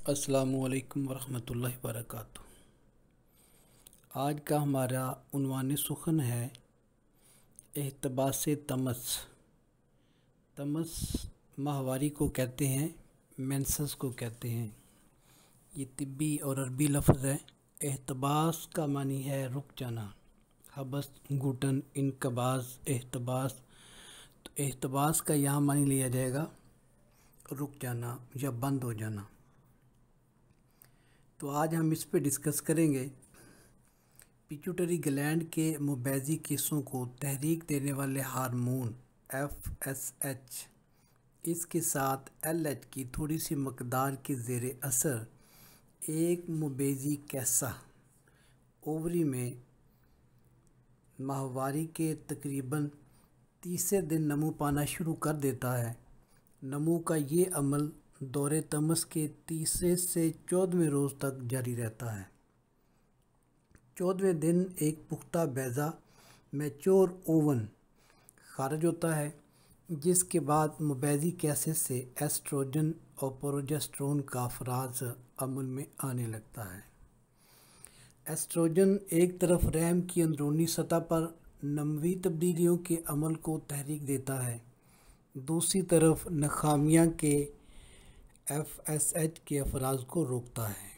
अस्सलामुअलैकुम वरहमतुल्लाहि वबरकातुहू। आज का हमारा उन्वान सुखन है एहतबास तमस। तमस माहवारी को कहते हैं, मेंसस को कहते हैं। ये तिब्बी और अरबी लफ्ज़ है। एहतबास का मानी है रुक जाना। हबस, घुटन, इनकबास, एहतबास। तो एहतबास का यहाँ मानी लिया जाएगा रुक जाना या बंद हो जाना। तो आज हम इस पे डिस्कस करेंगे पिट्यूटरी ग्लैंड के मुबैज़ी किस्सों को तहरीक देने वाले हार्मोन FSH, इसके साथ LH की थोड़ी सी मकदार के ज़ेरे असर एक मुबैज़ी कैसा ओवरी में माहवारी के तकरीबन तीसरे दिन नमू पाना शुरू कर देता है। नमू का ये अमल दौरे तमस के तीसरे से 14वें रोज़ तक जारी रहता है। 14वें दिन एक पुख्ता बैज़ा मैच्योर ओवन खारिज होता है, जिसके बाद मुबैज़ी कैसे से एस्ट्रोजन और प्रोजेस्टेरोन का अफराज अमल में आने लगता है। एस्ट्रोजन एक तरफ रहम की अंदरूनी सतह पर नमवी तब्दीलियों के अमल को तहरीक देता है, दूसरी तरफ नखामिया के FSH के अफराज को रोकता है।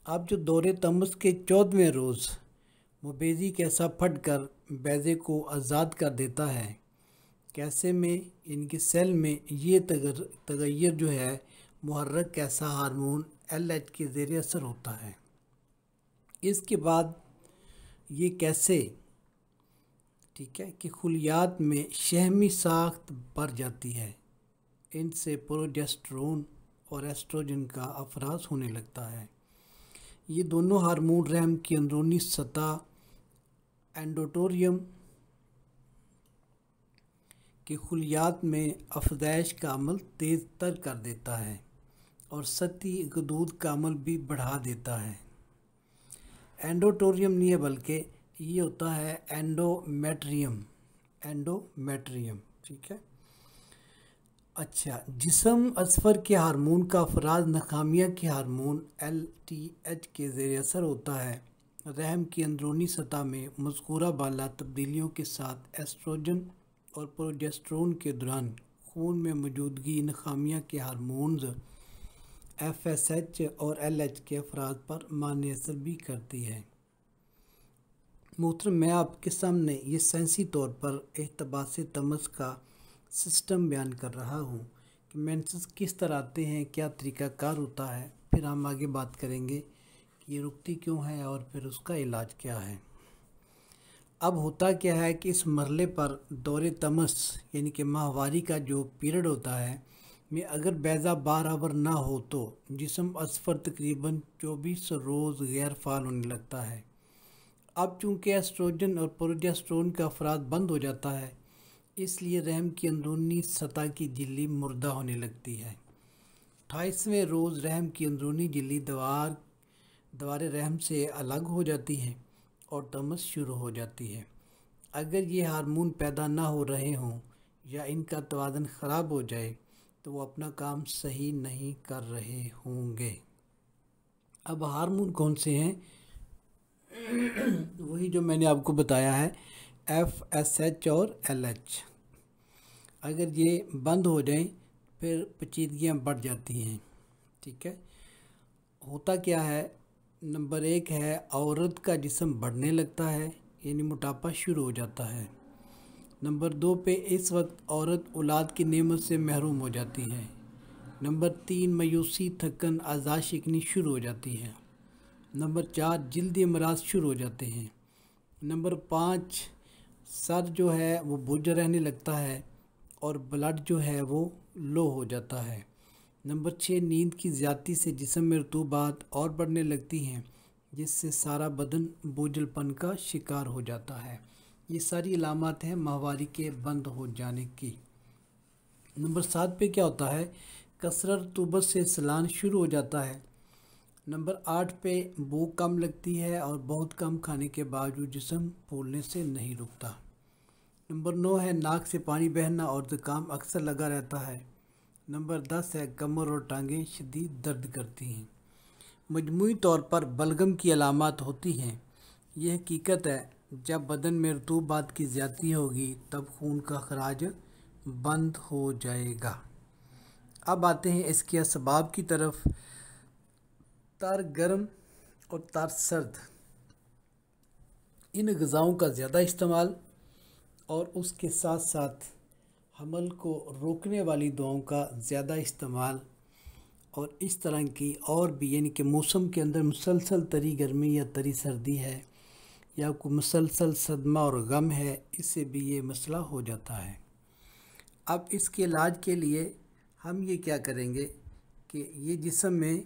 अब जो दौरे तमस के 14वें रोज़ मुबैज़ी कैसा फट कर बैज़े को आज़ाद कर देता है, कैसे में इनके सेल में ये तगय्युर जो है मुहर्रक कैसा हार्मोन LH के ज़ेरे असर होता है। इसके बाद ये कैसे ठीक है कि खुलियात में शहमी साख्त बढ़ जाती है, इनसे प्रोजेस्टेरोन और एस्ट्रोजन का अफराज होने लगता है। ये दोनों हार्मोन रहम की अंदरूनी सतह एंडोटोरियम के खुलियात में अफज़ाइश का अमल तेज़ तर कर देता है और सती गदूद का अमल भी बढ़ा देता है। एंडोटोरियम नहीं है बल्कि ये होता है एंडोमेट्रियम। ठीक है। अच्छा, जिस्म असफर के हार्मोन का अफराज नखामिया के हार्मोन LTH के ज़ेरे असर होता है। रहम की अंदरूनी सतह में मज़कूरा बाला तब्दीलियों के साथ एस्ट्रोजन और प्रोजेस्टेरोन के दौरान खून में मौजूदगी नखामिया के हार्मोन्स FSH और LH के अफराज पर माने असर भी करती है। मोहतरम, मैं आपके सामने ये साइंसी तौर पर एहतबास तमस का सिस्टम बयान कर रहा हूँ कि मेंसेस किस तरह आते हैं, क्या तरीक़ाकार होता है। फिर हम आगे बात करेंगे कि ये रुकती क्यों है और फिर उसका इलाज क्या है। अब होता क्या है कि इस मरहले पर दौरे तमस यानी कि माहवारी का जो पीरियड होता है में अगर बैज़ा बराबर ना हो तो जिस्म असफर तकरीबन 24 रोज़ गैर फ़ाल होने लगता है। अब चूँकि एस्ट्रोजन और प्रोजेस्टेरोन का अफराज बंद हो जाता है, इसलिए रहम की अंदरूनी सतह की झिल्ली मुर्दा होने लगती है। 28वें रोज़ रहम की अंदरूनी झिल्ली दीवार रहम से अलग हो जाती है और तमस शुरू हो जाती है। अगर ये हार्मोन पैदा ना हो रहे हों या इनका तवाज़ुन ख़राब हो जाए तो वो अपना काम सही नहीं कर रहे होंगे। अब हार्मोन कौन से हैं? वही जो मैंने आपको बताया है FSH और LH। अगर ये बंद हो जाएं फिर पेचीदगियाँ बढ़ जाती हैं। ठीक है। होता क्या है, नंबर 1 है औरत का जिस्म बढ़ने लगता है यानी मोटापा शुरू हो जाता है। नंबर 2 पे इस वक्त औरत औलाद की नेमत से महरूम हो जाती है। नंबर 3 मायूसी, थकन, आज़ाद शिकनी शुरू हो जाती है। नंबर 4 जल्दी अमराज शुरू हो जाते हैं। नंबर 5 सर जो है वो बोझ रहने लगता है और ब्लड जो है वो लो हो जाता है। नंबर 6 नींद की ज़्यादती से जिस्म में रतूबात और बढ़ने लगती हैं, जिससे सारा बदन बोझलपन का शिकार हो जाता है। ये सारी अलामत हैं माहवारी के बंद हो जाने की। नंबर 7 पे क्या होता है, कसरत रतूबत से सलान शुरू हो जाता है। नंबर 8 पे भूख कम लगती है और बहुत कम खाने के बावजूद जिस्म फूलने से नहीं रुकता। नंबर 9 है नाक से पानी बहना और ज़ुकाम अक्सर लगा रहता है। नंबर 10 है कमर और टांगें शदीद दर्द करती हैं। मजमूई तौर पर बलगम की अलामात होती हैं। यह हकीकत है जब बदन में रतूबात की ज़्यादती होगी तब खून का खराज बंद हो जाएगा। अब आते हैं इसके असबाब की तरफ। तार गर्म और तार सर्द, इन ग़िज़ाओं का ज़्यादा इस्तेमाल और उसके साथ साथ हमल को रोकने वाली दवाओं का ज़्यादा इस्तेमाल और इस तरह की और भी, यानी कि मौसम के अंदर मुसलसल तरी गर्मी या तरी सर्दी है या कोई मुसलसल सदमा और गम है, इससे भी ये मसला हो जाता है। अब इसके इलाज के लिए हम ये क्या करेंगे कि ये जिस्म में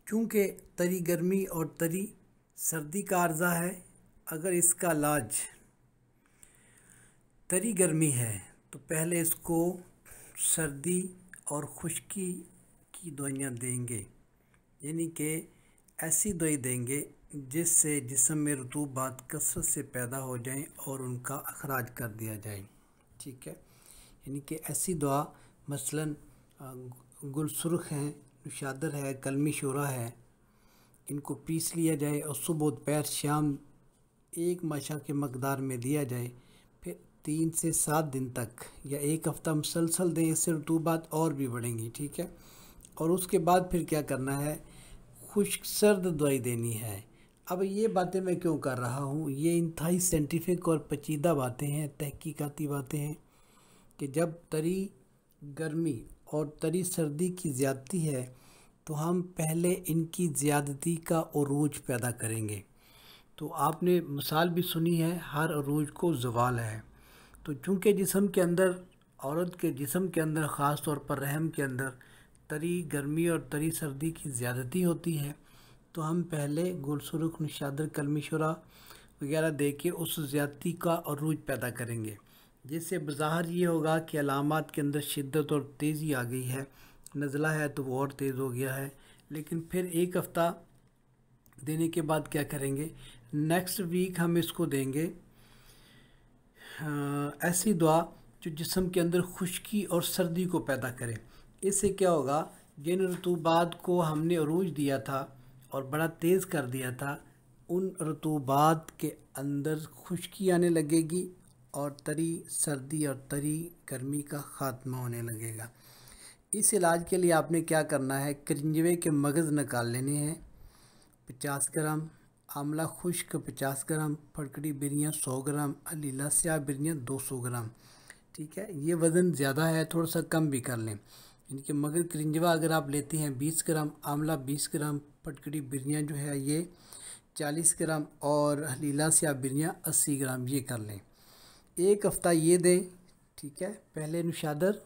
चूँकि तरी गर्मी और तरी सर्दी का अर्ज़ा है, अगर इसका इलाज तरी गर्मी है तो पहले इसको सर्दी और खुश्की की दवाइयाँ देंगे, यानी कि ऐसी दवाई देंगे जिससे जिस्म में रतूबात कसरत से पैदा हो जाएं और उनका अखराज कर दिया जाए। ठीक है, यानी कि ऐसी दवा मसलन गुलसुर्ख है, नुशादर है, कलमी शोरा है, इनको पीस लिया जाए और सुबह दोपहर शाम एक माशा के मकदार में दिया जाए। फिर 3 से 7 दिन तक या एक हफ़्ता मुसलसल दें, इससे रतूबात और भी बढ़ेंगी। ठीक है, और उसके बाद फिर क्या करना है, खुश्क सर्द दवाई देनी है। अब ये बातें मैं क्यों कर रहा हूँ, ये इंतहाई साइंटिफिक और पेचीदा बातें हैं, तहकीकाती बातें हैं कि जब तरी गर्मी और तरी सर्दी की ज़्यादती है तो हम पहले इनकी ज़्यादती का उरूज पैदा करेंगे। तो आपने मिसाल भी सुनी है, हर अरूज को ज़वाल है। तो चूँकि जिस्म के अंदर, औरत के जिस्म के अंदर ख़ास तौर पर रहम के अंदर तरी गर्मी और तरी सर्दी की ज़्यादती होती है, तो हम पहले गुलसुर्ख, निशादर, कलमी शुरा वगैरह दे के उस ज़्यादती का अरूज पैदा करेंगे, जिससे बज़ाहिर ये होगा कि अलामात के अंदर शिद्दत और तेज़ी आ गई है। नज़ला है तो वो और तेज़ हो गया है। लेकिन फिर एक हफ़्ता देने के बाद क्या करेंगे, नेक्स्ट वीक हम इसको देंगे ऐसी दवा जो जिस्म के अंदर खुश्की और सर्दी को पैदा करे। इससे क्या होगा, जिन रतूबात को हमने अरूज दिया था और बड़ा तेज़ कर दिया था, उन रतूबात के अंदर खुश्की आने लगेगी और तरी सर्दी और तरी गर्मी का ख़ात्मा होने लगेगा। इस इलाज के लिए आपने क्या करना है, करिंजवे के मगज़ निकाल लेने हैं 50 ग्राम, आंवला खुश्क 50 ग्राम, फटकड़ी बिरियाँ 100 ग्राम, अलीला स्याह बिरियाँ 200 ग्राम। ठीक है, ये वज़न ज़्यादा है, थोड़ा सा कम भी कर लें। इनके मगर करिंजवा अगर आप लेते हैं 20 ग्राम, आंवला 20 ग्राम, फटकड़ी बिरियाँ जो है ये 40 ग्राम और हलीला स्याह बिरियाँ 80 ग्राम, ये कर लें। एक हफ़्ता ये दें। ठीक है, पहले नुशादर,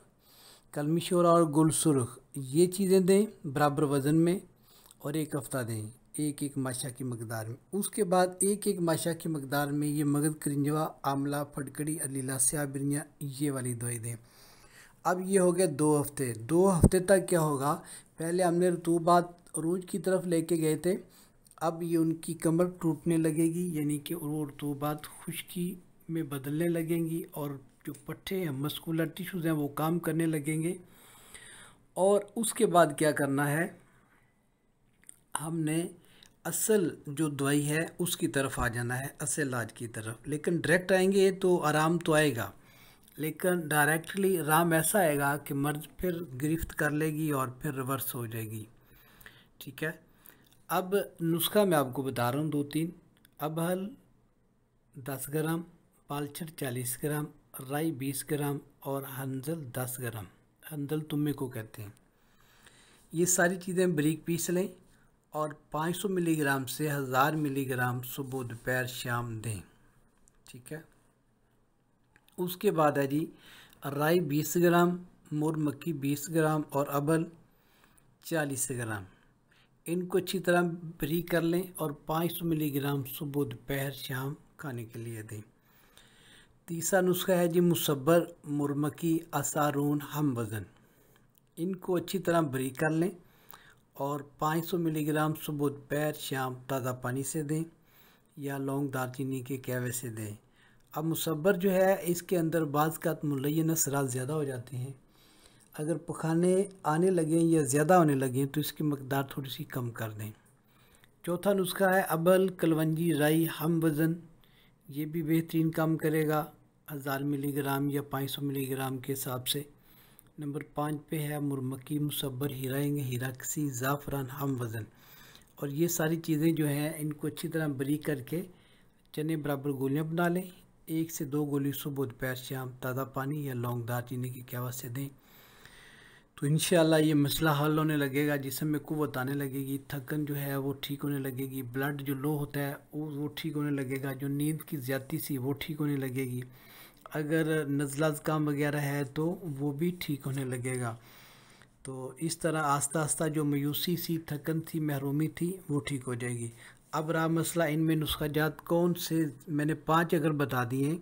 कलमी शोरा और गुलसुर्ख ये चीज़ें दें बराबर वज़न में और एक हफ़्ता दें एक एक माशा की मकदार में। उसके बाद एक एक माशा की मकदार में ये मगज़, करिंजवा, आंवला, फटकड़ी, अलीला स्याह बिरियाँ ये वाली दवाई दें। अब ये हो गया 2 हफ़्ते। 2 हफ़्ते तक क्या होगा, पहले हमने रतूबात अरूज की तरफ लेके गए थे, अब ये उनकी कमर टूटने लगेगी, यानी कि वो रतूबात खुश्की में बदलने लगेंगी और जो पट्टे हैं, मस्कुलर टिश्यूज़ हैं, वो काम करने लगेंगे। और उसके बाद क्या करना है, हमने असल जो दवाई है उसकी तरफ आ जाना है, असल इलाज की तरफ। लेकिन डायरेक्ट आएंगे तो आराम तो आएगा, लेकिन डायरेक्टली आराम ऐसा आएगा कि मर्ज फिर गिरफ्त कर लेगी और फिर रिवर्स हो जाएगी। ठीक है, अब नुस्खा मैं आपको बता रहा हूँ 2-3। अबहल 10 ग्राम, पालचर 40 ग्राम, राई 20 ग्राम और हंजल 10 ग्राम, हंजल तुम्बे को कहते हैं। ये सारी चीज़ें बारीक पीस लें और 500 मिलीग्राम से 1000 मिलीग्राम सुबह दोपहर शाम दें। ठीक है, उसके बाद है जी राई 20 ग्राम, मुर मक्की 20 ग्राम और अबल 40 ग्राम, इनको अच्छी तरह बारीक कर लें और 500 मिलीग्राम सुबह दोपहर शाम खाने के लिए दें। तीसरा नुस्खा है जी मुसब्बर, मुरमकी, असारून, हम वज़न, इनको अच्छी तरह बारीक कर लें और 500 मिलीग्राम सुबह दोपहर शाम ताज़ा पानी से दें या लौंग दालचीनी के कहवे से दें। अब मुसब्बर जो है इसके अंदर बाज़ का मुलय्यन असरात ज़्यादा हो जाते हैं। अगर पखाने आने लगें या ज़्यादा होने लगें तो इसकी मकदार थोड़ी सी कम कर दें। चौथा नुस्खा है अबल, कलवंजी, राई, हम वज़न। ये भी बेहतरीन काम करेगा 1000 मिलीग्राम या 500 मिलीग्राम के हिसाब से। नंबर 5 पे है मुरमकी, मुसब्बर, हीराएंगे, हीराकसी, ज़ाफ़रान, हम वज़न। और ये सारी चीज़ें जो हैं इनको अच्छी तरह बारीक करके चने बराबर गोलियां बना लें। 1 से 2 गोली सुबह, दोपहर, शाम ताज़ा पानी या लौंग दालचीनी की क्या से दें तो इंशाल्लाह ये मसला हल होने लगेगा। जिस्म में कुव्वत आने लगेगी, थकन जो है वो ठीक होने लगेगी, ब्लड जो लो होता है वो ठीक होने लगेगा, जो नींद की ज़्यादती सी वो ठीक होने लगेगी, अगर नज़ला ज़ुकाम वगैरह है तो वो भी ठीक होने लगेगा। तो इस तरह आस्ता आस्ता जो मायूसी सी, थकन थी, महरूमी थी वो ठीक हो जाएगी। अब रहा मसला इनमें नुस्खा जात कौन से, मैंने 5 अगर बता दिए,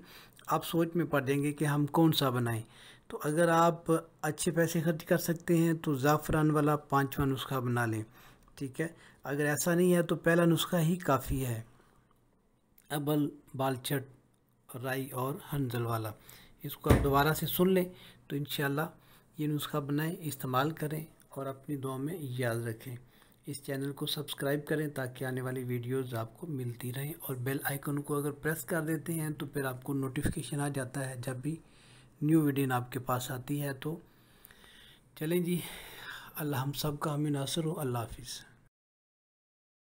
आप सोच में पड़ जाएंगे कि हम कौन सा बनाएं। तो अगर आप अच्छे पैसे खर्च कर सकते हैं तो ज़ाफ़रान वाला 5वां नुस्खा बना लें, ठीक है। अगर ऐसा नहीं है तो पहला नुस्खा ही काफ़ी है, अबल, बालचट, राई और हंजल वाला। इसको आप दोबारा से सुन लें तो इंशाल्लाह ये नुस्खा बनाएं, इस्तेमाल करें और अपनी दुआ में याद रखें। इस चैनल को सब्सक्राइब करें ताकि आने वाली वीडियोस आपको मिलती रहें, और बेल आइकन को अगर प्रेस कर देते हैं तो फिर आपको नोटिफिकेशन आ जाता है जब भी न्यू वीडियो आपके पास आती है। तो चलें जी, अल्लाह हम सब का हमें नासर हो। अल्लाह हाफिज़।